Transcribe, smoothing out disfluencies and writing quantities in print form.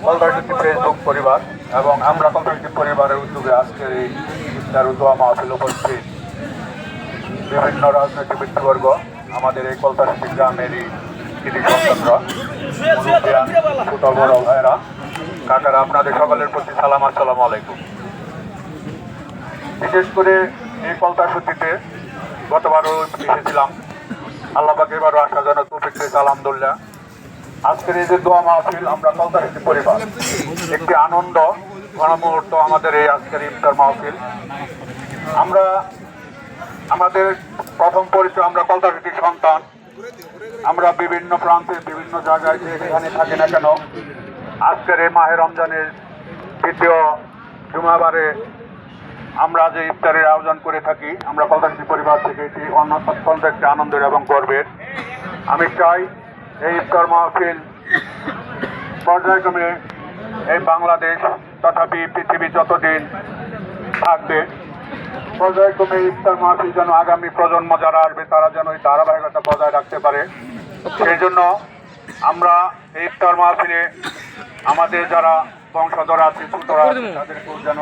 কলতারজ্যোতি Facebook পরিবার এবং আমরা কলতারজ্যোতি পরিবারের উদ্যোগে আজকের এই ইফতার ও দোয়া মাহফিল উপস্থিত বিভিন্ন রাজনৈতিক ব্যক্তিবর্গ, আমাদের এই কলতারজ্যোতি গ্রামেরই কৃতি সন্তানরা, ছোট বড় ভাইরা, কাকারা, আপনাদের সকলের প্রতি সালাম, আসসালামু আলাইকুম। বিশেষ করে এই কলতারজ্যোতিতে গতবারও এসেছিলাম, আল্লাহ পাক এবারও আসার জন্য তৌফিক দিয়েছে আলহামদুলিল্লাহ। আজকের এই যে দোয়া মাহফিল, আমরা কলতারজ্যোতি পরিবার একটি আনন্দ মুহূর্ত আমাদের এই আজকের ইফতার মাহফিল। আমরা আমাদের প্রথম পরিচয়, আমরা কলতারজ্যোতির সন্তান। আমরা বিভিন্ন প্রান্তে বিভিন্ন জায়গায় যেখানে থাকি না কেন, আজকের এই মাহে রমজানের দ্বিতীয় জুমাবারে আমরা যে ইফতারের আয়োজন করে থাকি, আমরা কলতারজ্যোতি পরিবার থেকে এটি অত্যন্ত একটি আনন্দের এবং গর্বের। আমি চাই এই ইফতার মাহফিল পর্যায়ক্রমে এই বাংলাদেশ তথাপি পৃথিবী যতদিন থাকবে, পর্যায়ক্রমে ইফতার মাহফিল যেন আগামী প্রজন্ম যারা আসবে তারা যেন এই ধারাবাহিকতা বজায় রাখতে পারে। সেই জন্য আমরা এই ইফতার মাহফিলে আমাদের যারা বংশধর আছে, ছোটরা আছে, তাদেরকেও যেন